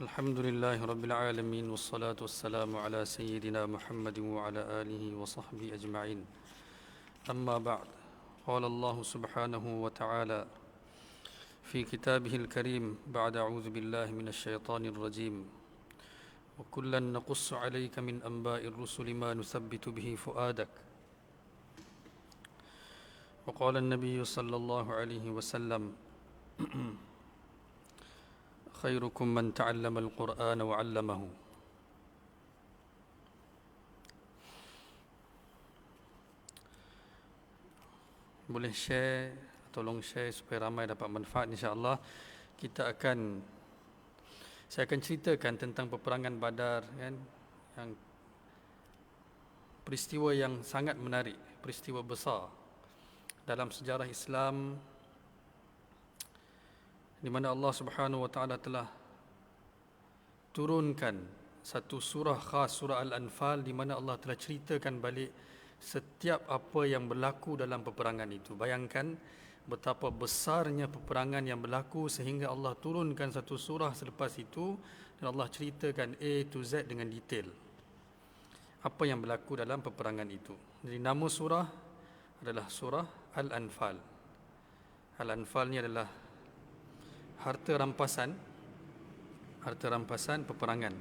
الحمد لله رب العالمين والصلاة والسلام على سيدنا محمد وعلى آله وصحبه أجمعين. أما بعد، قال الله سبحانه وتعالى في كتابه الكريم بعد أعوذ بالله من الشيطان الرجيم: وكلا نقص عليك من أنباء الرسل ما نثبت به فؤادك. وقال النبي صلى الله عليه وسلم: خيركم من تعلم القرآن وعلمه. Boleh share, tolong share supaya ramai dapat manfaat, insya-Allah. Saya akan ceritakan tentang peperangan Badar, kan, yang peristiwa yang sangat menarik, peristiwa besar dalam sejarah Islam, di mana Allah Subhanahu wa taala telah turunkan satu surah khas, surah Al-Anfal, di mana Allah telah ceritakan balik setiap apa yang berlaku dalam peperangan itu. Bayangkan betapa besarnya peperangan yang berlaku sehingga Allah turunkan satu surah selepas itu dan Allah ceritakan A to Z dengan detail apa yang berlaku dalam peperangan itu. Jadi nama surah adalah surah Al-Anfal. Al-Anfal ni adalah harta rampasan peperangan.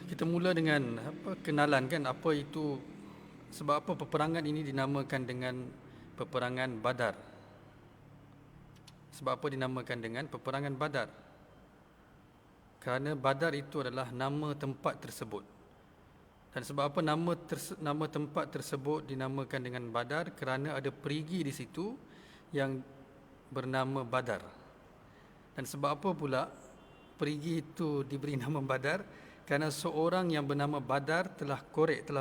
Kita mula dengan kenalan, kan, apa itu, sebab apa peperangan ini dinamakan dengan peperangan Badar. Sebab apa dinamakan dengan peperangan Badar? Kerana Badar itu adalah nama tempat tersebut. Dan sebab apa nama tempat tersebut dinamakan dengan Badar? Kerana ada perigi di situ yang bernama Badar. Dan sebab apa pula perigi itu diberi nama Badar? Kerana seorang yang bernama Badar telah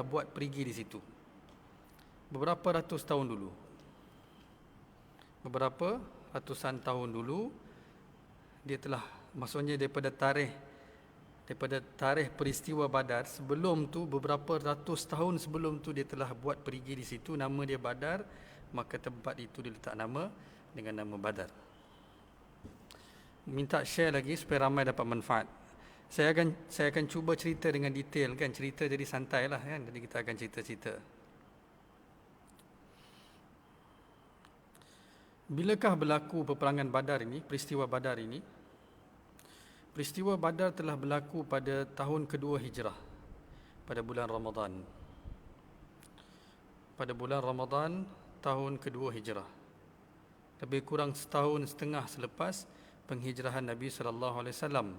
buat perigi di situ beberapa ratusan tahun dulu. Dia telah, maksudnya daripada tarikh peristiwa Badar, sebelum tu, beberapa ratus tahun sebelum tu, dia telah buat perigi di situ, nama dia Badar, maka tempat itu diletak nama dengan nama Badar. Minta share lagi supaya ramai dapat manfaat. Saya akan cuba cerita dengan detail, kan, cerita jadi santai lah, kan. Jadi kita akan cerita. Bilakah berlaku peperangan Badar ini, peristiwa Badar ini? Peristiwa Badar telah berlaku pada tahun kedua Hijrah, pada bulan Ramadan. Pada bulan Ramadan tahun kedua Hijrah, lebih kurang setahun setengah selepas penghijrahan Nabi sallallahu alaihi wasallam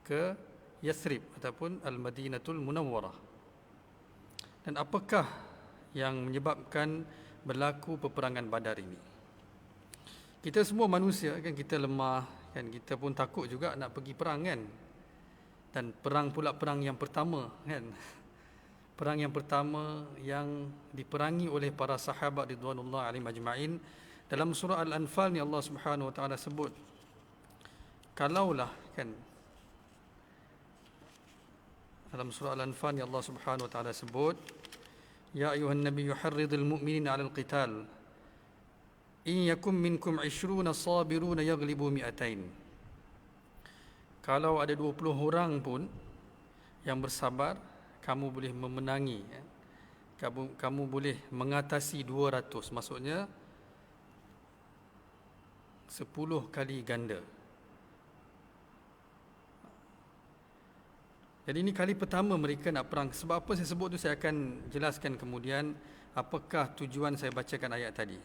ke Yathrib ataupun Al-Madinatul Munawwarah. Dan apakah yang menyebabkan berlaku peperangan Badar ini? Kita semua manusia, kan, kita lemah, kan, kita pun takut juga nak pergi perang, kan. Dan perang yang pertama, kan. Perang yang pertama yang diperangi oleh para sahabat ridwanullah alaihim ajma'in. Dalam surah Al-Anfal ni Allah Subhanahu wa taala sebut, kalaulah, kan, dalam surah Al-Anfal ni Allah Subhanahu wa taala sebut, ya ayuhan nabiyyu harridil mu'minina 'alal qital in yakum minkum 20 sabiruna yaghlibu mi'atain. Kalau ada 20 orang pun yang bersabar, kamu boleh memenangi, kamu boleh mengatasi 200, maksudnya 10 kali ganda. Jadi ini kali pertama mereka nak perang. Sebab apa saya sebut tu, saya akan jelaskan kemudian apakah tujuan saya bacakan ayat tadi.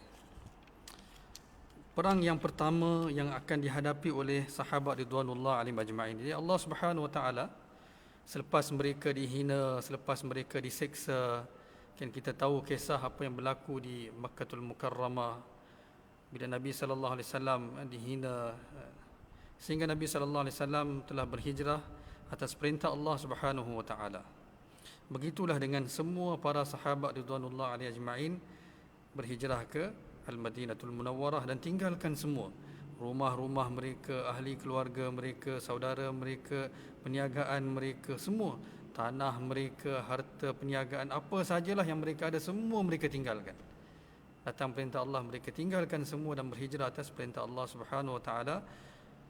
Perang yang pertama yang akan dihadapi oleh sahabat ridwanullah alaihim ajma'in. Jadi Allah Subhanahu wa taala, selepas mereka dihina, selepas mereka diseksa, kan, kita tahu kisah apa yang berlaku di Makkatul Mukarramah bila Nabi sallallahu alaihi wasallam dihina, sehingga Nabi sallallahu alaihi wasallam telah berhijrah atas perintah Allah Subhanahu wa taala. Begitulah dengan semua para sahabat ridwanullah alaihi ajma'in berhijrah ke Al-Madinatul Munawwarah dan tinggalkan semua rumah-rumah mereka, ahli keluarga mereka, saudara mereka, perniagaan mereka, semua tanah mereka, harta perniagaan, apa sajalah yang mereka ada, semua mereka tinggalkan. Datang perintah Allah, mereka tinggalkan semua dan berhijrah atas perintah Allah Subhanahu wa taala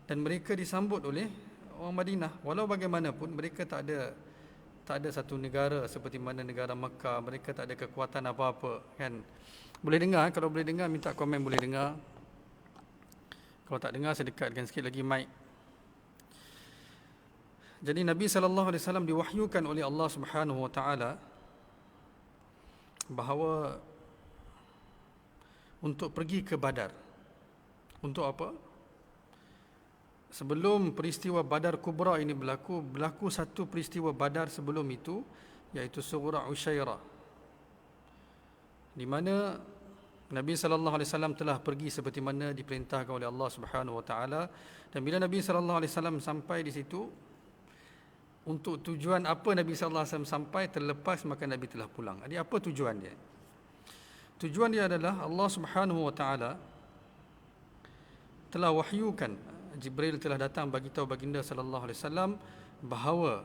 dan mereka disambut oleh orang Madinah. Walau bagaimanapun mereka tak ada satu negara seperti mana negara Mekah, mereka tak ada kekuatan apa-apa kan. Boleh dengar, kalau boleh dengar minta komen boleh dengar. Kalau tak dengar saya dekatkan sikit lagi mic. Jadi Nabi sallallahu alaihi wasallam diwahyukan oleh Allah Subhanahu wa taala bahawa untuk pergi ke Badar. Untuk apa? Sebelum peristiwa Badar Kubra ini berlaku satu peristiwa Badar sebelum itu, iaitu Surah Usyairah, di mana Nabi sallallahu alaihi wasallam telah pergi seperti mana diperintahkan oleh Allah Subhanahu wa taala. Dan bila Nabi sallallahu alaihi wasallam sampai di situ, untuk tujuan apa Nabi sallallahu alaihi wasallam sampai terlepas, maka Nabi telah pulang. Jadi apa tujuan dia? Tujuan dia adalah Allah Subhanahu wa taala telah wahyukan, Jibril telah datang bagi tahu baginda sallallahu alaihi wasallam bahawa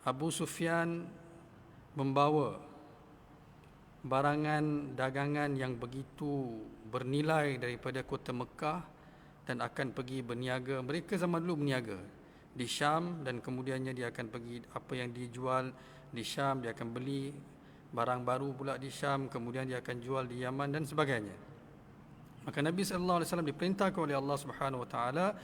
Abu Sufyan membawa barangan dagangan yang begitu bernilai daripada kota Mekah dan akan pergi berniaga. Mereka zaman dulu berniaga di Syam, dan kemudiannya dia akan pergi, apa yang dijual di Syam dia akan beli barang baru pula di Syam, kemudian dia akan jual di Yaman dan sebagainya. Maka Nabi sallallahu alaihi wasallam diperintahkan oleh Allah Subhanahu wa taala,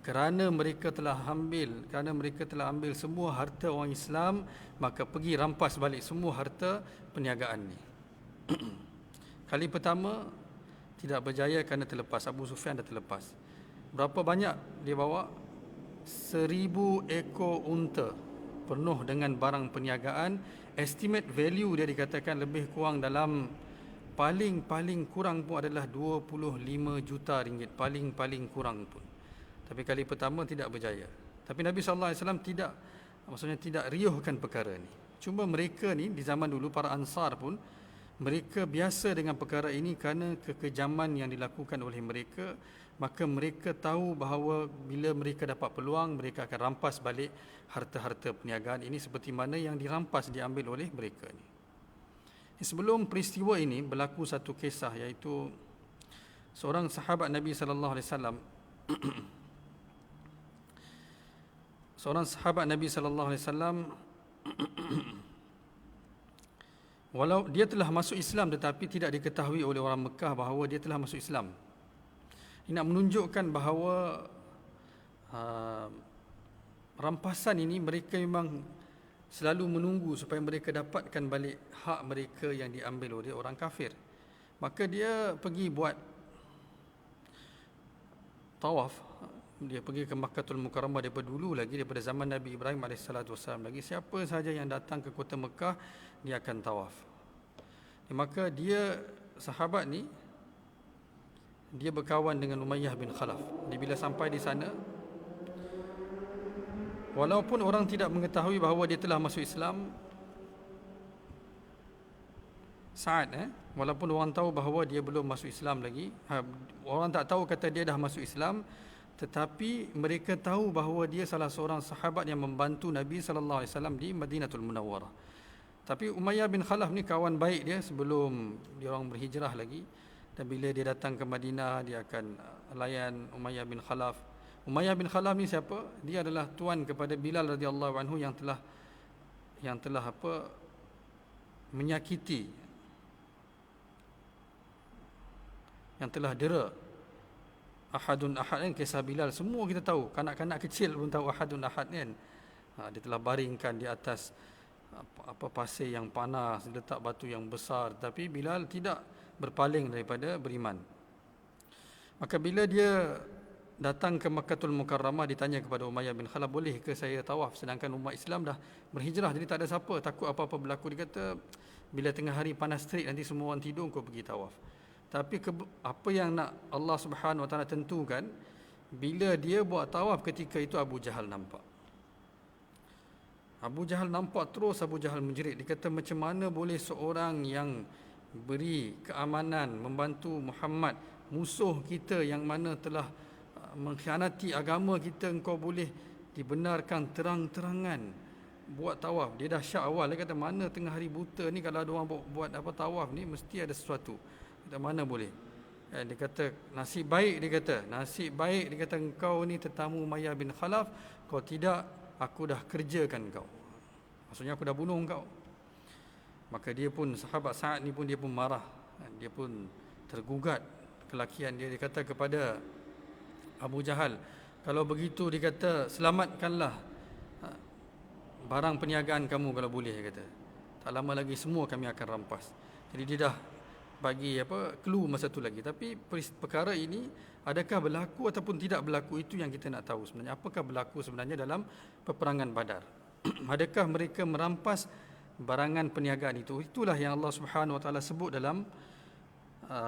kerana mereka telah ambil semua harta orang Islam, maka pergi rampas balik semua harta perniagaan ni. Kali pertama tidak berjaya kerana terlepas, Abu Sufyan dah terlepas. Berapa banyak dia bawa? 1000 ekor unta penuh dengan barang perniagaan. Estimate value dia dikatakan lebih kurang dalam paling kurang pun adalah 25 juta ringgit, paling kurang pun. Tapi kali pertama tidak berjaya. Tapi Nabi sallallahu alaihi wasallam tidak riuhkan perkara ni. Cuma mereka ni di zaman dulu, para Ansar pun, mereka biasa dengan perkara ini kerana kekejaman yang dilakukan oleh mereka. Maka mereka tahu bahawa bila mereka dapat peluang, mereka akan rampas balik harta-harta perniagaan ini seperti mana yang dirampas, diambil oleh mereka ni. Sebelum peristiwa ini berlaku satu kisah, iaitu seorang sahabat Nabi sallallahu alaihi wasallam seorang sahabat Nabi sallallahu alaihi wasallam walau dia telah masuk Islam tetapi tidak diketahui oleh orang Mekah bahawa dia telah masuk Islam. Ini nak menunjukkan bahawa rampasan ini mereka memang selalu menunggu supaya mereka dapatkan balik hak mereka yang diambil oleh orang kafir. Maka dia pergi buat tawaf. Dia pergi ke Makkahul Mukarramah daripada dulu lagi, daripada zaman Nabi Ibrahim AS lagi. Siapa sahaja yang datang ke kota Mekah, dia akan tawaf. Maka dia, sahabat ni, dia berkawan dengan Umayyah bin Khalaf. Dia bila sampai di sana, walaupun orang tidak mengetahui bahawa dia telah masuk Islam, walaupun orang tahu bahawa dia belum masuk Islam lagi, orang tak tahu kata dia dah masuk Islam, tetapi mereka tahu bahawa dia salah seorang sahabat yang membantu Nabi sallallahu alaihi wasallam di Madinatul Munawwarah. Tapi Umayyah bin Khalaf ni kawan baik dia sebelum dia orang berhijrah lagi. Dan bila dia datang ke Madinah, dia akan layan Umayyah bin Khalaf. Umayyah bin Khalaf ni siapa? Dia adalah tuan kepada Bilal radhiyallahu anhu yang telah menyakiti, yang telah dera Ahadun Ahad kan, kisah Bilal semua kita tahu, kanak-kanak kecil pun tahu Ahadun Ahad kan. Dia telah baringkan di atas pasir yang panas, letak batu yang besar, tapi Bilal tidak berpaling daripada beriman. Maka bila dia datang ke Makkahul Mukarramah, ditanya kepada Umayyah bin Khalaf, boleh ke saya tawaf? Sedangkan umat Islam dah berhijrah, jadi tak ada siapa, takut apa-apa berlaku. Dia kata, bila tengah hari panas terik, nanti semua orang tidur, kau pergi tawaf. Tapi apa yang nak Allah Subhanahu Wa Taala tentukan, bila dia buat tawaf ketika itu, Abu Jahal nampak. Abu Jahal nampak terus, Abu Jahal menjerit. Dia kata, macam mana boleh seorang yang beri keamanan, membantu Muhammad, musuh kita yang mana telah mengkhianati agama kita, engkau boleh dibenarkan terang-terangan buat tawaf? Dia dah syak awal, dia kata, mana tengah hari buta ni, kalau ada orang buat apa tawaf ni, mesti ada sesuatu. Kata, mana boleh? Dia kata nasib baik, dia kata engkau ni tetamu Umayyah bin Khalaf, kalau tidak aku dah kerjakan kau. Maksudnya aku dah bunuh kau. Maka dia pun, sahabat Sa'ad ni pun dia pun marah, dia pun tergugat kelakian dia. Dia kata kepada Abu Jahal, kalau begitu dia kata selamatkanlah barang perniagaan kamu kalau boleh, dia kata. Tak lama lagi semua kami akan rampas. Jadi dia dah bagi clue masa tu lagi. Tapi perkara ini adakah berlaku ataupun tidak berlaku, itu yang kita nak tahu sebenarnya. Apakah berlaku sebenarnya dalam peperangan Badar? Adakah mereka merampas barangan perniagaan itu? Itulah yang Allah Subhanahu wa taala sebut dalam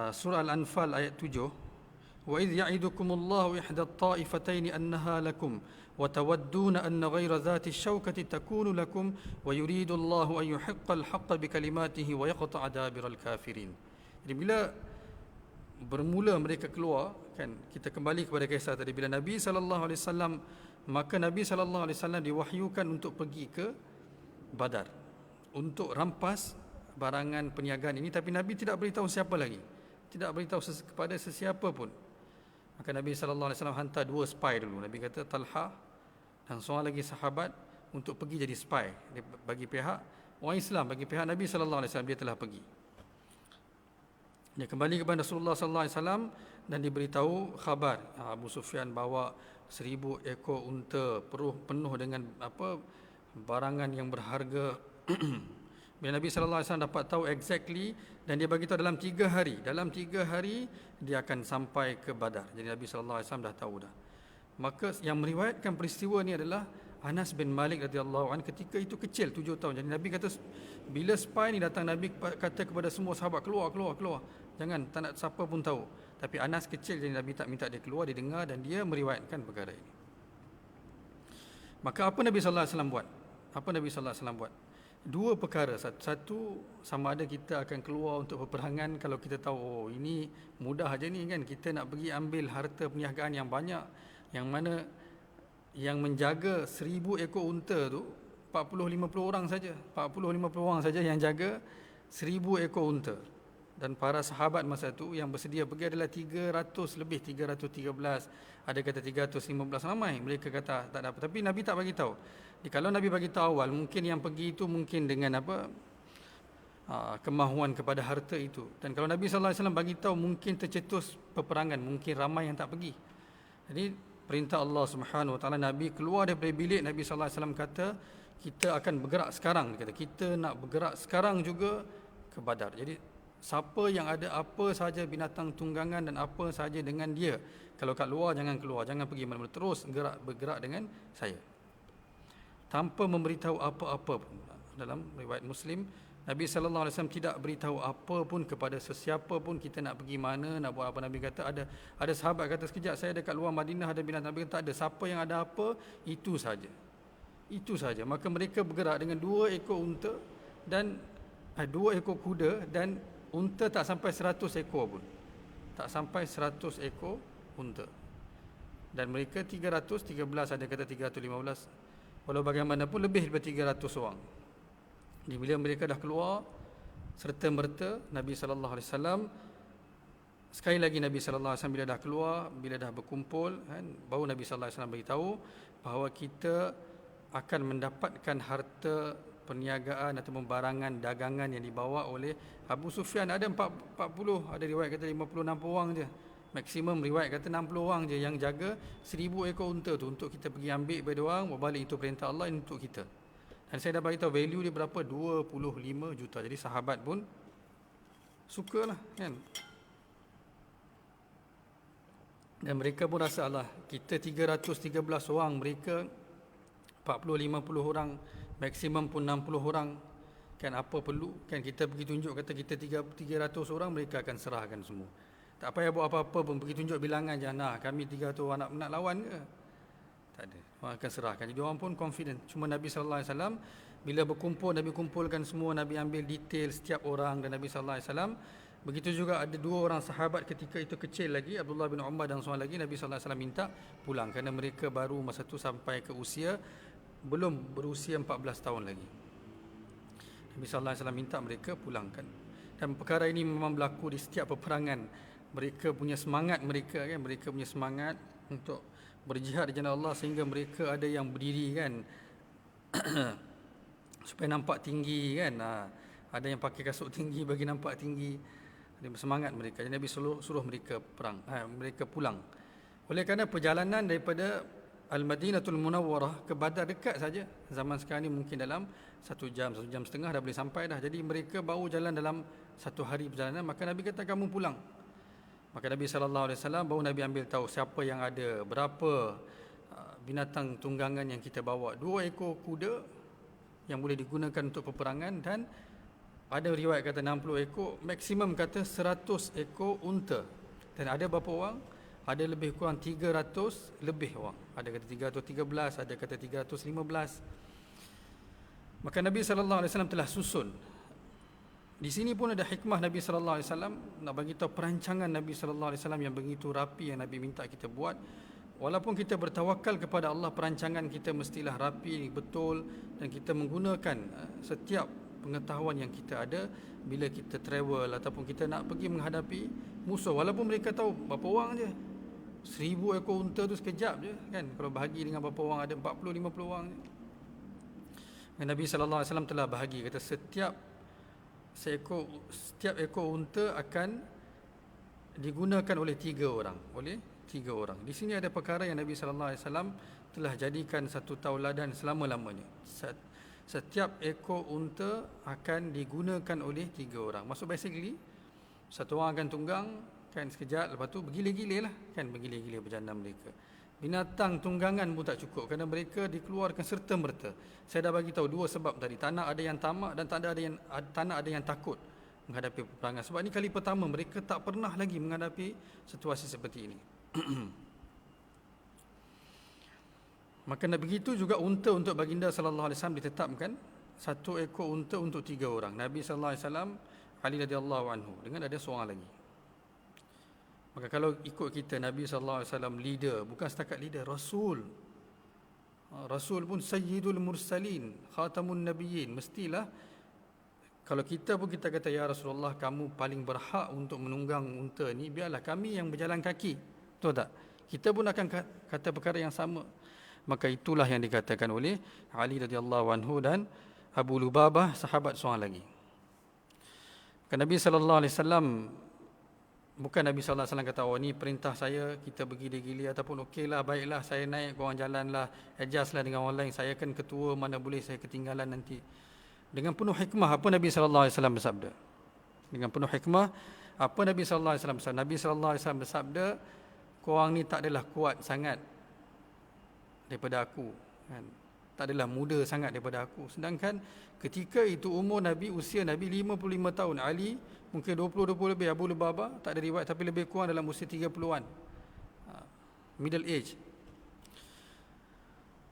surah Al-Anfal ayat 7. Wa idh ya'idukumullahu ihda at-ta'ifatayn annaha lakum wa tawadduna anna ghayra dhati asy-syaukati takunu lakum wa yuridu Allahu an yuhiqqa al-haqqa bi kalimatihi wa yaqta'a dabiral kafirin. Jadi bila bermula mereka keluar, kan, kita kembali kepada kisah tadi, bila Nabi sallallahu alaihi wasallam, maka Nabi sallallahu alaihi wasallam diwahyukan untuk pergi ke Badar untuk rampas barangan perniagaan ini, tapi Nabi tidak beritahu siapa lagi, tidak beritahu kepada sesiapa pun. Maka Nabi sallallahu alaihi wasallam hantar 2 spy dulu. Nabi kata Talha dan seorang lagi sahabat untuk pergi jadi spy bagi pihak orang Islam, bagi pihak Nabi sallallahu alaihi wasallam. Dia telah pergi. Dia kembali kepada Rasulullah sallallahu alaihi wasallam dan diberitahu khabar Abu Sufyan bawa 1000 ekor unta penuh dengan barangan yang berharga. Bila Nabi sallallahu alaihi wasallam dapat tahu exactly, dan dia bagi tahu dalam 3 hari. Dalam 3 hari dia akan sampai ke Badar. Jadi Nabi sallallahu alaihi wasallam dah tahu dah. Maka yang meriwayatkan peristiwa ni adalah Anas bin Malik radhiyallahu anhu. Ketika itu kecil, 7 tahun. Jadi Nabi kata bila spy ni datang, Nabi kata kepada semua sahabat, keluar. Jangan, tak nak siapa pun tahu. Tapi Anas kecil, jadi Nabi tak minta dia keluar, dia dengar dan dia meriwayatkan perkara ini. Maka apa Nabi sallallahu alaihi wasallam buat? Apa Nabi sallallahu alaihi wasallam buat? 2 perkara. Satu, sama ada kita akan keluar untuk peperangan kalau kita tahu ini mudah aja ni, kan, kita nak pergi ambil harta perniagaan yang banyak, yang mana yang menjaga 1000 ekor unta tu 40-50 orang saja. 40-50 orang saja yang jaga 1000 ekor unta. Dan para sahabat masa tu yang bersedia pergi adalah 300 lebih, 313, ada kata 315, ramai. Mereka kata tak ada apa. Tapi Nabi tak bagi tahu. Kalau Nabi bagi tahu awal, mungkin yang pergi itu mungkin dengan kemahuan kepada harta itu. Dan kalau Nabi sallallahu alaihi wasallam bagi tahu, mungkin tercetus peperangan, mungkin ramai yang tak pergi. Jadi perintah Allah Subhanahu wa taala, Nabi keluar daripada bilik. Nabi sallallahu alaihi wasallam kata, kita akan bergerak sekarang. Dia kata kita nak bergerak sekarang juga ke Badar. Jadi siapa yang ada apa sahaja binatang tunggangan dan apa sahaja dengan dia, kalau kat luar jangan keluar, jangan pergi mana-mana, terus bergerak dengan saya, tanpa memberitahu apa-apa pun. Dalam riwayat Muslim, Nabi sallallahu alaihi wasallam tidak beritahu apa pun kepada sesiapa pun kita nak pergi mana, nak buat apa. Nabi kata ada sahabat kata, sekejap saya dekat luar Madinah ada binatang. Nabi kata tak ada, siapa yang ada apa itu saja. Itu saja. Maka mereka bergerak dengan 2 ekor unta dan 2 ekor kuda, dan unta tak sampai 100 ekor pun. Tak sampai 100 ekor unta. Dan mereka 313, ada kata 315. Walau bagaimanapun lebih daripada 300 orang. Jadi bila mereka dah keluar serta merta, Nabi sallallahu alaihi wasallam, sekali lagi Nabi sallallahu alaihi wasallam bila dah keluar, bila dah berkumpul, kan, baru Nabi sallallahu alaihi wasallam beritahu bahawa kita akan mendapatkan harta perniagaan atau barangan dagangan yang dibawa oleh Abu Sufyan. Ada 40, ada riwayat kata 50-60 orang je. Maksimum riwayat kata 60 orang je yang jaga 1000 ekor unta tu untuk kita pergi ambil pada orang, berbalik itu perintah Allah untuk kita. Dan saya dah beritahu value dia berapa, 25 juta. Jadi sahabat pun sukalah, kan. Dan mereka pun rasa lah, kita 313 orang, mereka 40-50 orang, maksimum pun 60 orang, kan, apa perlu, kan, kita pergi tunjuk kata kita 300 orang, mereka akan serahkan semua. Tak payah buat apa-apa pun, pergi tunjuk bilangan je, nah kami 300 orang nak lawan ke? Tak ada, orang akan serahkan. Jadi orang pun confident. Cuma Nabi sallallahu alaihi wasallam bila berkumpul, Nabi kumpulkan semua, Nabi ambil detail setiap orang. Dan Nabi sallallahu alaihi wasallam, begitu juga ada 2 orang sahabat ketika itu kecil lagi, Abdullah bin Umar dan seorang lagi, Nabi sallallahu alaihi wasallam minta pulang kerana mereka baru masa tu sampai ke usia, belum berusia 14 tahun lagi. Nabi sallallahu alaihi wasallam minta mereka pulangkan. Dan perkara ini memang berlaku di setiap peperangan mereka punya semangat mereka punya semangat untuk berjihad di jalan Allah, sehingga mereka ada yang berdiri kan supaya nampak tinggi kan. Ada yang pakai kasut tinggi bagi nampak tinggi. Dia bersemangat mereka. Jadi Nabi suruh mereka perang, mereka pulang. Oleh kerana perjalanan daripada Al-Madinatul Munawwarah ke Badar dekat saja. Zaman sekarang ni mungkin dalam 1 jam setengah dah boleh sampai dah. Jadi mereka baru jalan dalam 1 hari perjalanan. Maka Nabi kata kamu pulang. Maka Nabi SAW baru Nabi ambil tahu siapa yang ada, berapa binatang tunggangan yang kita bawa. 2 ekor kuda yang boleh digunakan untuk peperangan, dan ada riwayat kata 60 ekor, maksimum kata 100 ekor unta. Dan ada berapa orang? Ada lebih kurang 300 lebih orang. Ada kata 313, ada kata 315. Maka Nabi SAW telah susun. Di sini pun ada hikmah Nabi SAW nak bagi tahu perancangan Nabi SAW yang begitu rapi yang Nabi minta kita buat. Walaupun kita bertawakal kepada Allah, perancangan kita mestilah rapi, betul, dan kita menggunakan setiap pengetahuan yang kita ada bila kita travel ataupun kita nak pergi menghadapi musuh. Walaupun mereka tahu berapa orang je, 1000 ekor unta tu sekejap je kan, kalau bahagi dengan berapa orang, ada 40-50 orang je. Dan Nabi SAW telah bahagi, kata setiap ekor unta akan digunakan oleh 3 orang. Di sini ada perkara yang Nabi SAW telah jadikan satu tauladan selama-lamanya. Setiap ekor unta akan digunakan oleh 3 orang. Maksud basically, satu orang akan tunggang kan sekejap, lepas tu bergila-gila lah kan, bergila-gila berjalan mereka. Binatang tunggangan pun tak cukup, kerana mereka dikeluarkan serta-merta. Saya dah bagi tahu 2 sebab tadi. Tak nak ada yang tamak dan tak nak ada yang takut menghadapi peperangan. Sebab ni kali pertama mereka tak pernah lagi menghadapi situasi seperti ini. Maka begitu juga unta untuk baginda sallallahu alaihi wasallam ditetapkan 1 ekor unta untuk 3 orang. Nabi sallallahu alaihi wasallam, Ali radhiyallahu anhu, dengan ada seorang lagi. Maka kalau ikut kita, Nabi sallallahu alaihi wasallam leader, bukan setakat leader, rasul. Rasul pun sayyidul mursalin, khatamun nabiyyin. Mestilah kalau kita pun kita kata, ya Rasulullah, kamu paling berhak untuk menunggang unta ni, biarlah kami yang berjalan kaki. Betul tak? Kita pun akan kata perkara yang sama. Maka itulah yang dikatakan oleh Ali radhiyallahu anhu dan Abu Lubabah, sahabat seorang lagi. Kan Nabi sallallahu alaihi wasallam, bukan Nabi sallallahu alaihi wasallam kata, oh ni perintah saya, kita bergila-gila, ataupun okeylah, baiklah saya naik, korang jalanlah, adjustlah dengan orang lain, saya kan ketua, mana boleh saya ketinggalan nanti. Dengan penuh hikmah apa Nabi sallallahu alaihi wasallam bersabda? Dengan penuh hikmah apa Nabi sallallahu alaihi wasallam bersabda? Nabi sallallahu alaihi wasallam bersabda, korang ni tak adalah kuat sangat daripada aku kan? Tak adalah muda sangat daripada aku. Sedangkan ketika itu umur Nabi, usia Nabi 55 tahun. Ali mungkin 20 lebih. Abu Lubabah tak ada riwayat, tapi lebih kurang dalam usia 30-an, middle age.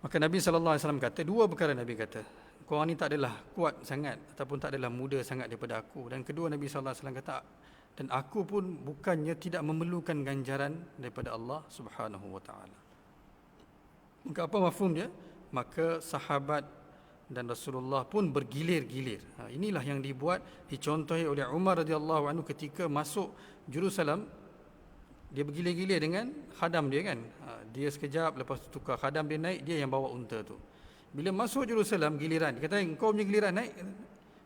Maka Nabi SAW kata, 2 perkara Nabi kata, korang ni tak adalah kuat sangat ataupun tak adalah muda sangat daripada aku. Dan kedua, Nabi SAW kata, dan aku pun bukannya tidak memerlukan ganjaran daripada Allah Subhanahu wa taala. Maka apa mafhum dia? Maka sahabat dan Rasulullah pun bergilir-gilir. Inilah yang dicontohi oleh Umar radhiyallahu anhu ketika masuk Jerusalem. Dia bergilir-gilir dengan khadam dia kan. Dia sekejap, lepas tu tukar khadam dia naik, dia yang bawa unta tu. Bila masuk Jerusalem, giliran, dia kata, engkau punya giliran naik.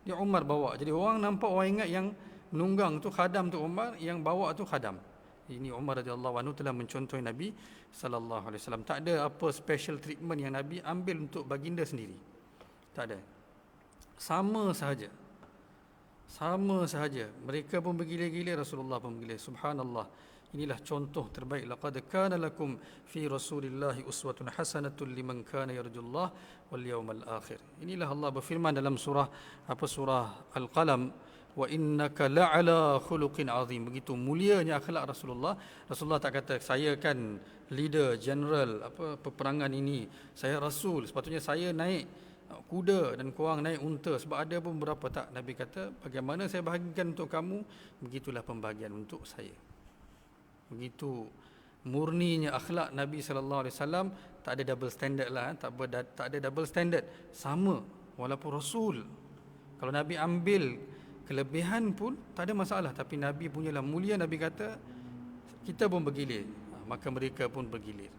Dia Umar bawa. Jadi orang nampak, orang ingat yang menunggang tu khadam tu Umar, yang bawa tu khadam. Ini Umar radhiyallahu anhu telah mencontohi Nabi sallallahu alaihi wasallam. Tak ada apa special treatment yang Nabi ambil untuk baginda sendiri. Tak ada. Sama sahaja. Mereka pun bergilir-gilir, Rasulullah pun bergilir. Subhanallah. Inilah contoh terbaik. Laqad kana lakum fi Rasulillahi uswatun hasanatun liman kana yarjullah wal yawmal akhir. Inilah Allah berfirman dalam surah Al-Qalam, wa innaka la'ala khuluqin azim. Begitu mulianya akhlak Rasulullah. Rasulullah tak kata, saya kan leader, general peperangan ini, saya rasul, sepatutnya saya naik kuda dan korang naik unta, sebab ada pun berapa. Tak, Nabi kata, bagaimana saya bahagikan untuk kamu, begitulah pembahagian untuk saya. Begitu murninya akhlak Nabi sallallahu alaihi wasallam. Tak ada double standard lah, tak ada double standard, sama walaupun rasul. Kalau Nabi ambil kelebihan pun tak ada masalah, tapi Nabi punyalah mulia. Nabi kata, kita pun bergilir, maka mereka pun bergilir.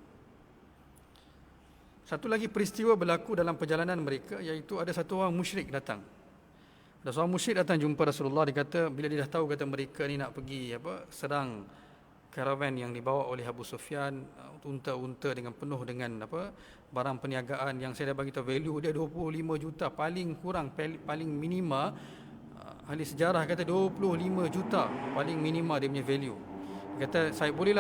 Satu lagi peristiwa berlaku dalam perjalanan mereka, iaitu ada satu orang musyrik datang. Ada seorang musyrik datang jumpa Rasulullah. Dia kata, bila dia dah tahu kata mereka ni nak pergi serang karavan yang dibawa oleh Abu Sufyan, unta-unta dengan penuh dengan barang perniagaan yang saya dah bagi tahu value dia 25 juta, paling kurang, paling minima, ahli sejarah kata 25 juta paling minima dia punya value. Dia kata,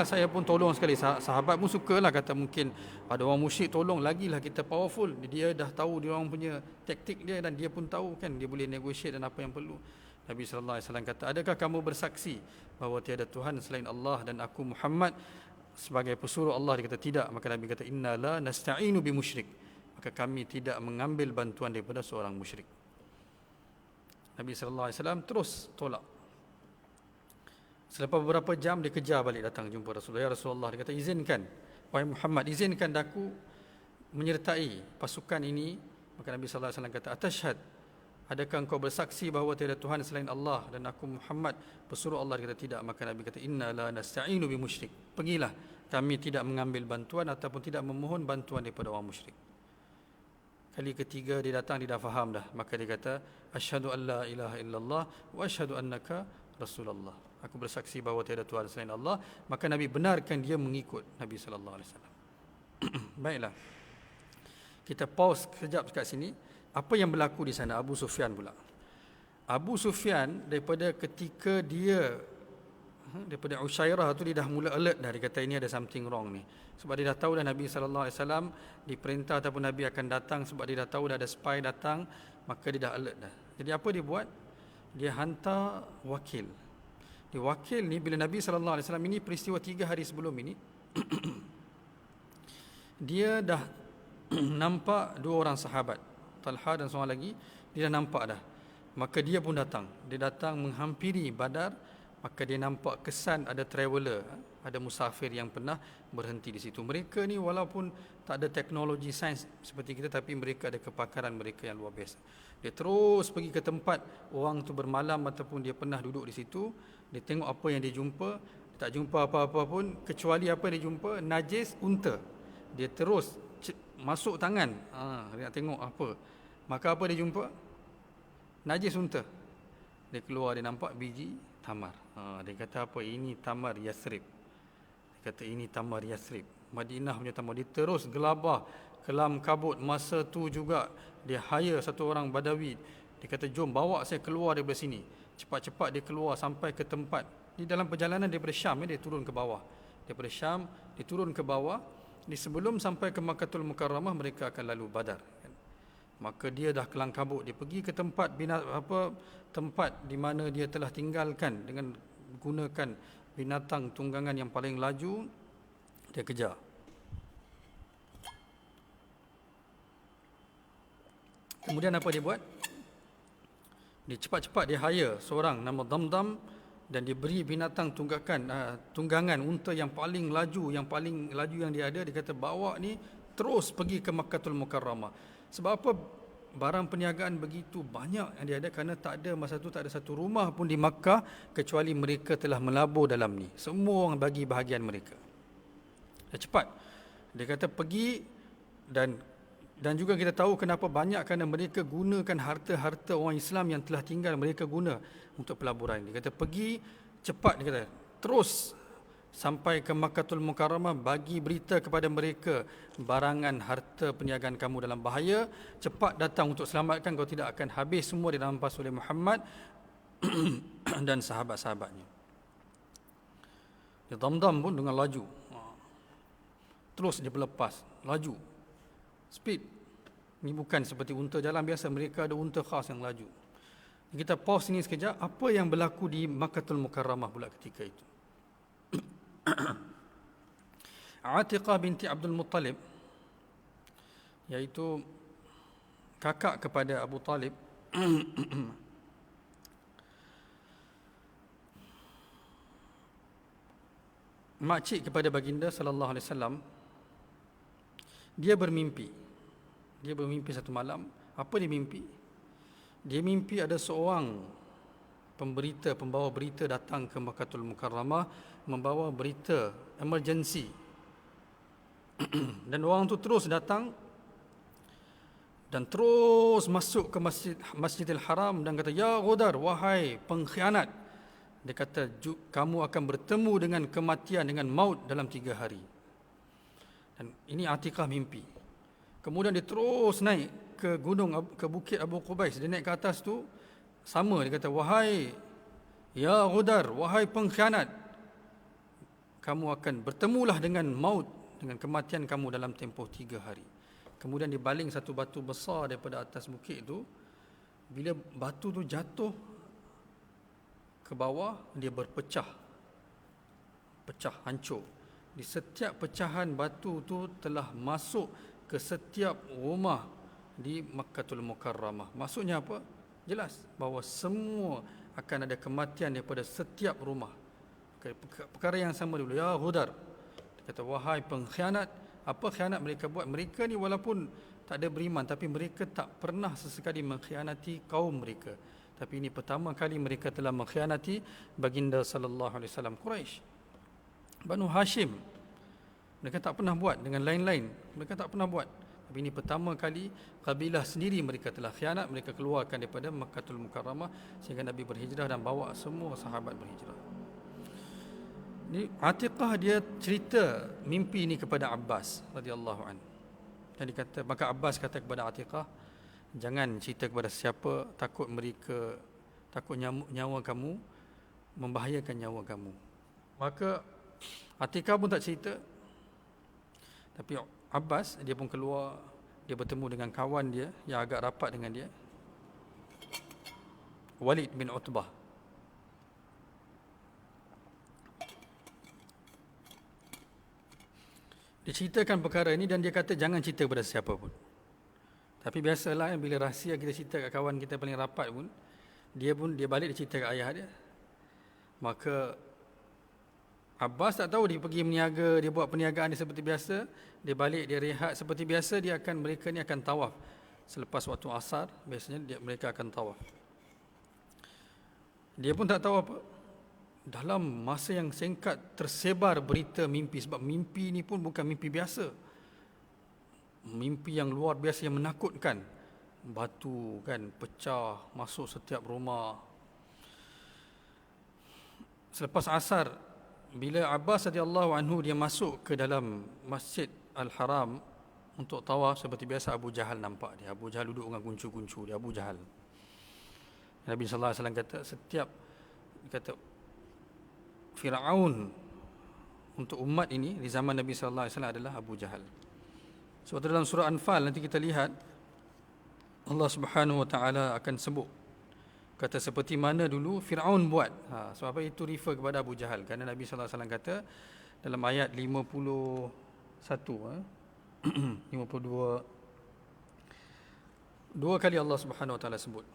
saya pun tolong sekali. Sahabat pun sukalah, kata mungkin ada orang musyrik tolong, lagilah kita powerful. Dia dah tahu dia orang punya taktik dia, dan dia pun tahu kan dia boleh negotiate dan apa yang perlu. Nabi SAW kata, adakah kamu bersaksi bahawa tiada Tuhan selain Allah dan aku Muhammad sebagai pesuruh Allah? Dia kata tidak. Maka Nabi kata, inna la nasta'inu bi musyrik, maka kami tidak mengambil bantuan daripada seorang musyrik. Nabi SAW terus tolak. Selepas beberapa jam dia kejar balik, datang jumpa Rasulullah. Ya Rasulullah, dia kata, izinkan, wahai Muhammad, izinkan aku menyertai pasukan ini. Maka Nabi SAW kata, atashhad, adakah engkau bersaksi bahawa tiada Tuhan selain Allah dan aku Muhammad pesuruh Allah? Dia kata tidak. Maka Nabi kata, inna la nasta'inu bi musyrik, pergilah, kami tidak mengambil bantuan ataupun tidak memohon bantuan daripada orang musyrik. Kali ketiga dia datang, dia dah faham dah. Maka dia kata, asyhadu an la ilaha illallah wa asyhadu annaka Rasulullah, aku bersaksi bahawa tiada Tuhan selain Allah. Maka Nabi benarkan dia mengikut Nabi SAW. Baiklah, kita pause sekejap dekat sini. Apa yang berlaku di sana? Abu Sufyan pula. Abu Sufyan daripada ketika daripada Usyairah tu, dia dah mula alert dah. Dia kata ini ada something wrong ni. Sebab dia dah tahu dah Nabi SAW diperintah ataupun Nabi akan datang. Sebab dia dah tahu dah ada spy datang, maka dia dah alert dah. Jadi apa dia buat? Dia hantar wakil. Di wakil ni, bila Nabi SAW ini peristiwa 3 hari sebelum ini, dia dah nampak 2 orang sahabat, Talha dan seorang lagi, dia dah nampak dah. Maka dia pun datang. Dia datang menghampiri Badar. Maka dia nampak kesan ada traveller, ada musafir yang pernah berhenti di situ. Mereka ni walaupun tak ada teknologi sains seperti kita, tapi mereka ada kepakaran mereka yang luar biasa. Dia terus pergi ke tempat orang tu bermalam ataupun dia pernah duduk di situ. Dia tengok apa yang dia jumpa. Dia tak jumpa apa-apa pun kecuali apa yang dia jumpa, najis unta. Dia terus masuk tangan, dia nak tengok apa. Maka apa dia jumpa? Najis unta. Dia keluar, dia nampak biji tamar. Dia kata apa? Ini tamar Yathrib. Dia kata ini tamar Yathrib, Madinah punya tamar. Dia terus gelabah kelam kabut. Masa tu juga dia hire satu orang Badawi. Dia kata, jom bawa saya keluar daripada sini. Cepat-cepat dia keluar sampai ke tempat. Di dalam perjalanan daripada Syam, dia turun ke bawah. Daripada Syam dia turun ke bawah. Di sebelum sampai ke Makkatul Mukarramah, mereka akan lalu Badar. Maka dia dah kelang kabut. Dia pergi ke tempat tempat di mana dia telah tinggalkan dengan gunakan binatang tunggangan yang paling laju. Dia kejar. Kemudian apa dia buat? Dia cepat-cepat dia hire seorang nama Damdam, dan dia beri binatang tunggangan unta yang paling laju yang dia ada. Dia kata, bawa ni terus pergi ke Makkatul Mukarramah. Sebab apa? Barang perniagaan begitu banyak yang dia ada, kerana masa tu tak ada satu rumah pun di Makkah kecuali mereka telah melabur dalam ni. Semua orang bagi bahagian mereka. Dia cepat. Dia kata pergi, dan juga kita tahu kenapa banyak, kerana mereka gunakan harta-harta orang Islam yang telah tinggal, mereka guna untuk pelaburan. Dia kata pergi cepat, dia kata terus sampai ke Makkatul Mukarramah, bagi berita kepada mereka barangan harta perniagaan kamu dalam bahaya, cepat datang untuk selamatkan, kalau tidak akan habis semua dirampas oleh Muhammad dan sahabat-sahabatnya. Dia Damdam pun dengan laju, terus dia berlepas laju, speed. Ini bukan seperti unta jalan biasa, mereka ada unta khas yang laju. Kita pause ini sekejap. Apa yang berlaku di Makkatul Mukarramah pula ketika itu? Atiqah binti Abdul Muttalib, iaitu kakak kepada Abu Talib, makcik kepada baginda sallallahu alaihi wasallam, dia bermimpi satu malam. Apa dia mimpi? Dia mimpi ada seorang pembawa berita datang ke Makkahul Mukarramah, membawa berita emergency. Dan orang tu terus datang dan terus masuk ke Masjidil Haram dan kata, "Ya Ghudar, wahai pengkhianat." Dia kata, "Kamu akan bertemu dengan kematian, dengan maut dalam 3 hari." Dan ini Atikah mimpi. Kemudian dia terus naik ke bukit Abu Qubais. Dia naik ke atas tu, sama, dia kata, "Wahai ya Ghudar, wahai pengkhianat, kamu akan bertemulah dengan maut, dengan kematian kamu dalam tempoh 3 hari." Kemudian dibaling satu batu besar daripada atas bukit itu. Bila batu tu jatuh ke bawah, dia pecah, hancur. Di setiap pecahan batu tu telah masuk ke setiap rumah di Makkahul Mukarramah. Maksudnya apa? Jelas bahawa semua akan ada kematian daripada setiap rumah. Perkara yang sama dulu, ya Ghudar. Dia kata, "Wahai pengkhianat." Apa khianat mereka buat? Mereka ni walaupun tak ada beriman, tapi mereka tak pernah sesekali mengkhianati kaum mereka. Tapi ini pertama kali mereka telah mengkhianati baginda sallallahu alaihi wasallam. Quraisy, Banu Hashim, mereka tak pernah buat. Dengan lain-lain, mereka tak pernah buat. Tapi ini pertama kali kabilah sendiri mereka telah khianat. Mereka keluarkan daripada Makkahul Mukarramah sehingga Nabi berhijrah dan bawa semua sahabat berhijrah. Ini Atiqah dia cerita mimpi ini kepada Abbas radhiyallahu anhu. Dan dikata, maka Abbas kata kepada Atiqah, "Jangan cerita kepada siapa, takut nyawa kamu, membahayakan nyawa kamu." Maka Atiqah pun tak cerita. Tapi Abbas, dia pun keluar, dia bertemu dengan kawan dia yang agak rapat dengan dia, Walid bin Utbah. Dia ceritakan perkara ini dan dia kata jangan cerita kepada siapa pun. Tapi biasalah bila rahsia kita cerita kat kawan kita paling rapat pun, dia balik dia cerita kat ayah dia. Maka Abbas tak tahu, dia pergi meniaga, dia buat perniagaan dia seperti biasa, dia balik, dia rehat seperti biasa, mereka ni akan tawaf. Selepas waktu asar, biasanya mereka akan tawaf. Dia pun tak tahu apa. Dalam masa yang singkat tersebar berita mimpi, sebab mimpi ni pun bukan mimpi biasa. Mimpi yang luar biasa, yang menakutkan. Batu kan pecah masuk setiap rumah. Selepas asar, bila Abbas radhiyallahu anhu dia masuk ke dalam Masjid Al-Haram untuk tawaf, seperti biasa Abu Jahal nampak dia. Abu Jahal duduk dengan guncu-guncu dia, Abu Jahal. Nabi sallallahu alaihi wasallam kata Fir'aun untuk umat ini di zaman Nabi sallallahu alaihi wasallam adalah Abu Jahal. Sebab dalam surah Anfal nanti kita lihat Allah Subhanahu wa taala akan sebut, kata seperti mana dulu Fir'aun buat. Sebab apa itu refer kepada Abu Jahal? Kerana Nabi sallallahu alaihi wasallam kata dalam ayat 51 52, dua kali Allah Subhanahu wa taala sebut.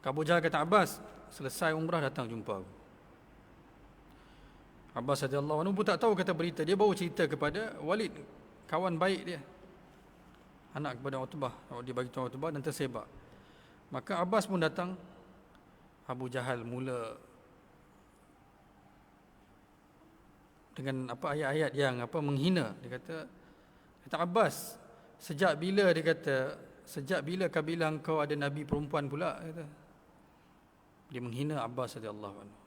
Abu Jahal kata, "Abbas, selesai umrah datang jumpa aku." Abbas radhiyallahu anhu pun tak tahu kata berita. Dia baru cerita kepada Walid, kawan baik dia, anak kepada Utbah. Dia bagi tahu Utbah dan tersebar. Maka Abbas pun datang. Abu Jahal mula dengan ayat-ayat yang menghina. Dia kata Abbas, sejak bila kabilah engkau ada nabi perempuan pula? Dia menghina Abbas radhiyallahu anhu.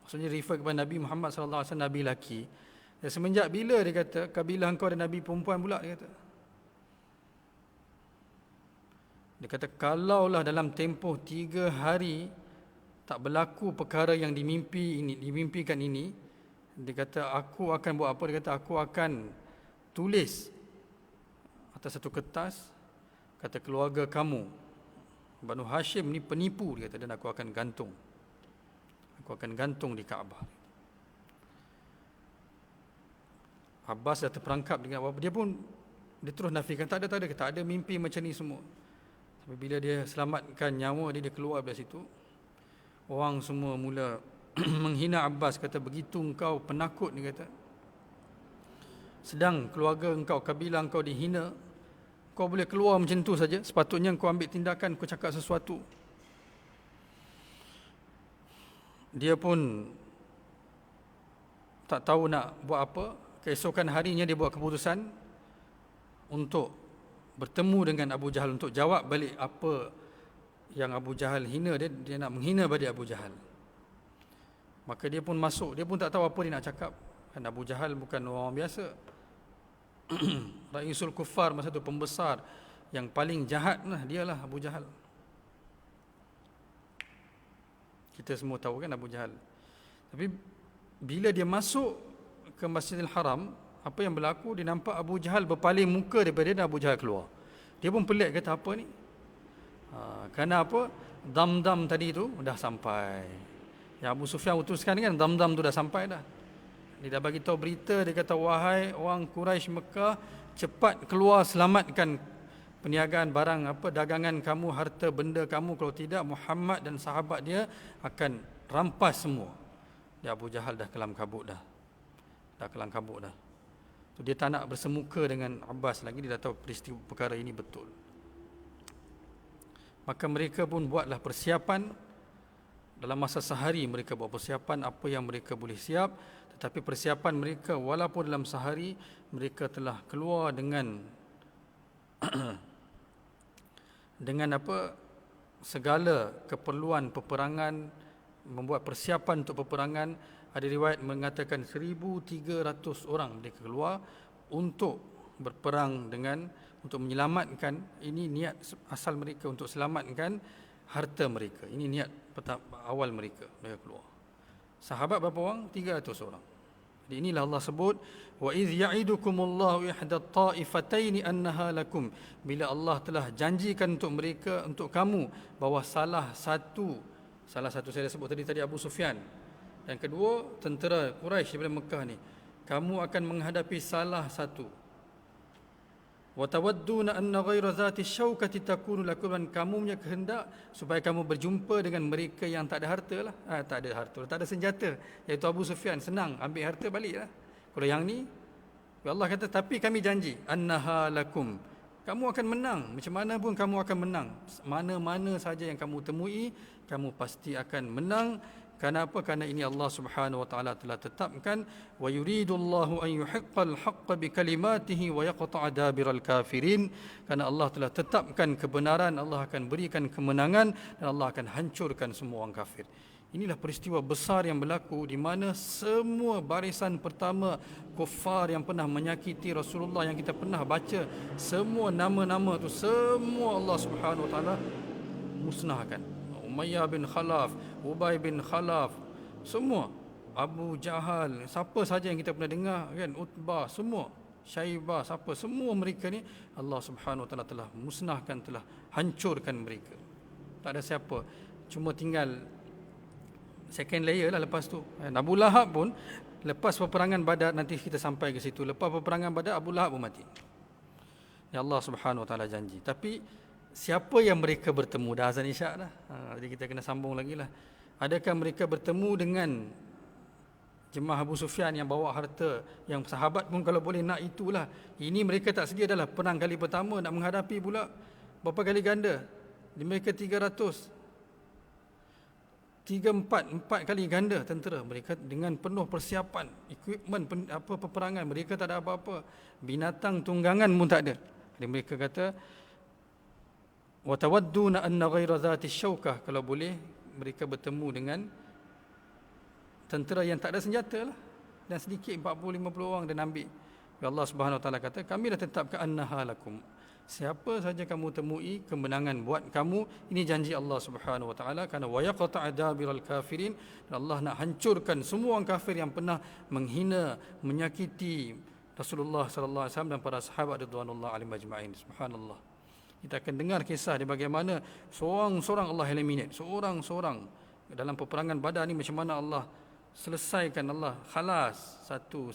Maksudnya refer kepada Nabi Muhammad sallallahu alaihi wasallam, nabi lelaki. Dan semenjak bila dia kata kabilah engkau ada nabi perempuan pula? Dia kata kalaulah dalam tempoh 3 hari tak berlaku perkara yang dimimpikan ini, dia kata aku akan buat apa? Dia kata aku akan tulis atas satu kertas, kata keluarga kamu Banu Hashim ni penipu, dia kata, dan aku akan gantung di Kaabah. Abbas dah terperangkap dengan apa, dia terus nafikan tak ada mimpi macam ni semua. Tapi bila dia selamatkan nyawa dia keluar dari situ, orang semua mula menghina Abbas, kata begitu engkau penakut, dia kata, sedang keluarga engkau, kabilah engkau dihina, kau boleh keluar macam tu saja? Sepatutnya kau ambil tindakan, kau cakap sesuatu. dia pun tak tahu nak buat apa. Keesokan harinya dia buat keputusan untuk bertemu dengan Abu Jahal untuk jawab balik apa yang Abu Jahal hina dia. Dia nak menghina balik Abu Jahal. Maka dia pun masuk, dia pun tak tahu apa dia nak cakap. Kan Abu Jahal bukan orang biasa. Raisul Kuffar masa tu, pembesar yang paling jahat lah, dialah Abu Jahal. Kita semua tahu kan Abu Jahal. Tapi bila dia masuk ke Masjidil Haram, apa yang berlaku, dia nampak Abu Jahal berpaling muka daripada dia dan Abu Jahal keluar. Dia pun pelik, kata apa ni? Kerana apa? Dam-dam tadi tu dah sampai. Yang Abu Sufyan utuskan kan, dam-dam tu dah sampai dah. Dia dah bagi tahu berita, dia kata, wahai orang Quraisy Mekah, cepat keluar selamatkan perniagaan barang apa dagangan kamu, harta benda kamu, kalau tidak Muhammad dan sahabat dia akan rampas semua. Ya, Abu Jahal dah kelam kabut dah. Dah kelam kabut dah. So, dia tak nak bersemuka dengan Abbas lagi, dia dah tahu peristiwa perkara ini betul. Maka mereka pun buatlah persiapan. Dalam masa sehari mereka buat persiapan apa yang mereka boleh siap. Tetapi persiapan mereka walaupun dalam sehari, mereka telah keluar dengan dengan apa, segala keperluan peperangan, membuat persiapan untuk peperangan. Ada riwayat mengatakan 1,300 orang mereka keluar untuk berperang dengan, untuk menyelamatkan, ini niat asal mereka untuk selamatkan harta mereka. Ini niat awal mereka keluar. Sahabat berapa orang? 300 orang. Jadi inilah Allah sebut, wa idh ya'idukumullahu ihda at-ta'ifataini annaha lakum. Bila Allah telah janjikan untuk mereka, untuk kamu, bahawa salah satu saya sebut tadi Abu Sufyan, dan kedua tentera Quraisy daripada Mekah ni, kamu akan menghadapi salah satu. Wa tawadduna anna ghayra zati syaukati takunu lakum, dan kamu punya kehendak supaya kamu berjumpa dengan mereka yang tak ada harta lah. Tak ada harta, tak ada senjata, iaitu Abu Sufyan. Senang ambil harta baliklah. Kalau yang ni, Allah kata, tapi kami janji annaha lakum, kamu akan menang. Macam mana pun kamu akan menang. Mana-mana saja yang kamu temui, kamu pasti akan menang. Kerana apa? Kerana ini Allah Subhanahu wa taala telah tetapkan, wa yuridullahu an yuhiqqal haqqa bikalimatihi wa yaqta'a dabiral kafirin. Kerana Allah telah tetapkan kebenaran, Allah akan berikan kemenangan dan Allah akan hancurkan semua orang kafir. Inilah peristiwa besar yang berlaku di mana semua barisan pertama kufar yang pernah menyakiti Rasulullah yang kita pernah baca, semua nama-nama tu semua Allah Subhanahu wa taala musnahkan. Umayyah bin Khalaf, Ubay bin Khalaf, semua, Abu Jahal, siapa saja yang kita pernah dengar kan, Utbah, semua, Syaibah, siapa, semua mereka ni Allah Subhanahu wa taala telah musnahkan, telah hancurkan mereka. Tak ada siapa, cuma tinggal second layer lah lepas tu. Abu Lahab pun lepas peperangan Badar, nanti kita sampai ke situ, lepas peperangan Badar Abu Lahab pun mati. Ya Allah Subhanahu wa taala janji. Tapi siapa yang mereka bertemu? Dah azan isyak dah. Jadi kita kena sambung lagi lah. Adakah mereka bertemu dengan jemaah Abu Sufyan yang bawa harta, yang sahabat pun kalau boleh nak itulah. Ini mereka tak sedia adalah perang kali pertama, nak menghadapi pula berapa kali ganda. Mereka 4 kali ganda tentera mereka dengan penuh persiapan, equipment peperangan. Mereka tak ada apa-apa, binatang tunggangan pun tak ada. Jadi mereka kata, wa tawadduna anna ghayra zati syaukah, kalau boleh mereka bertemu dengan tentera yang tak ada senjata lah, dan sedikit 40-50 orang dan ambil. Allah Subhanahu wa taala kata, kami dah tetapkan annaha lakum, siapa saja kamu temui kemenangan buat kamu. Ini janji Allah Subhanahu wa taala, kerana wa yaqta'a dabiral kafirin, Allah nak hancurkan semua orang kafir yang pernah menghina, menyakiti Rasulullah sallallahu alaihi wasallam dan para sahabat radhiyallahu alaihim ajma'in. Subhanallah. Kita akan dengar kisah di bagaimana seorang-seorang Allah eliminate, seorang-seorang dalam peperangan Badar ni, macam mana Allah selesaikan, Allah khalas satu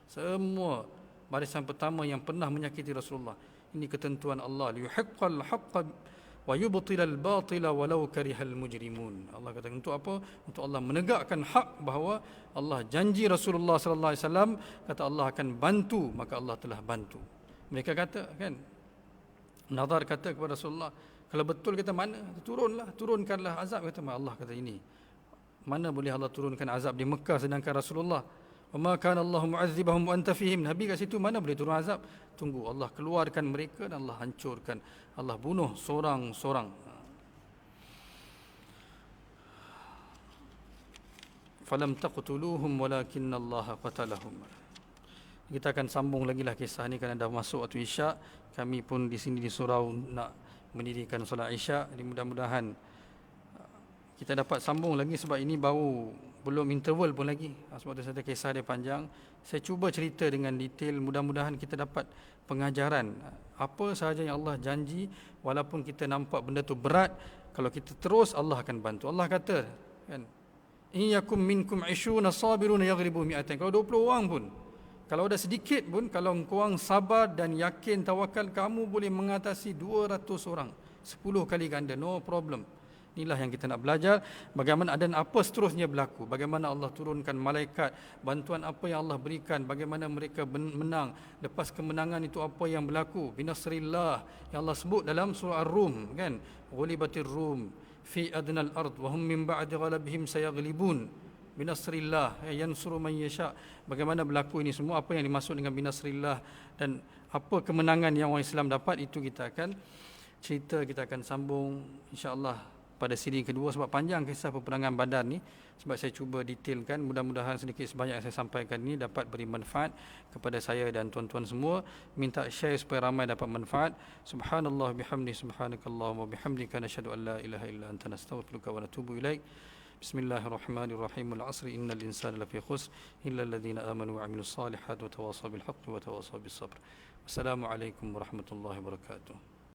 semua barisan pertama yang pernah menyakiti Rasulullah. Ini ketentuan Allah, liyuhiqqal haqqa wa yubtilal batila walau karihal mujrimun. Allah kata untuk apa? Untuk Allah menegakkan hak, bahawa Allah janji Rasulullah sallallahu alaihi wasallam, kata Allah akan bantu, maka Allah telah bantu. Mereka kata kan, Nadar kata kepada Rasulullah, Kalau betul kata mana, turunkanlah azab, kata Allah kata ini. Mana boleh Allah turunkan azab di Mekah sedangkan Rasulullah, wa ma kana Allahu mu'adzibahum wa anta fihim, Nabi kat situ, mana boleh turun azab? Tunggu Allah keluarkan mereka dan Allah hancurkan, Allah bunuh seorang-seorang. Falam taqtuluhum walakinna Allah qatalahum. Kita akan sambung lagi lah kisah ni kerana dah masuk waktu Isyak. Kami pun di sini di surau nak mendirikan solat Isyak. Jadi mudah-mudahan kita dapat sambung lagi sebab ini baru belum interval pun lagi. Sebab tu saya kata kisah dia panjang. Saya cuba cerita dengan detail, mudah-mudahan kita dapat pengajaran apa sahaja yang Allah janji. Walaupun kita nampak benda tu berat, kalau kita terus, Allah akan bantu. Allah kata kan, in yakum minkum 20 sabirun yaghlibu mi'atain. Kalau 20 orang pun, kalau ada sedikit pun, kalau korang sabar dan yakin tawakal, kamu boleh mengatasi 200 orang, 10 kali ganda, no problem. Inilah yang kita nak belajar, bagaimana dan apa seterusnya berlaku, bagaimana Allah turunkan malaikat, bantuan apa yang Allah berikan, bagaimana mereka menang, lepas kemenangan itu apa yang berlaku, binasrillah yang Allah sebut dalam surah Ar-Rum kan, ghulibatir rum fi adnal ard wa hum min ba'di ghalabihim sayaghlibun, binasrillah yansuru man yasha. Bagaimana berlaku ini semua, apa yang dimaksud dengan binasrillah dan apa kemenangan yang orang Islam dapat, itu kita akan cerita, kita akan sambung insya-Allah pada siri kedua, sebab panjang kisah peperangan Badar ni. Sebab saya cuba detailkan, mudah-mudahan sedikit sebanyak yang saya sampaikan ini dapat beri manfaat kepada saya dan tuan-tuan semua. Minta share supaya ramai dapat manfaat. Subhanallah bihamdi, subhanakallahumma bihamdika, nashhadu an la ilaha illa anta, nastaghfiruka wa natubu ilaik. Bismillahirrahmanirrahim. Al-'asri innal insana lafi khusr illa alladhina amanu wa 'amilus salihati wa tawasaw bil haqqi wa tawasaw bis sabr. Wassalamualaikum warahmatullahi wabarakatuh.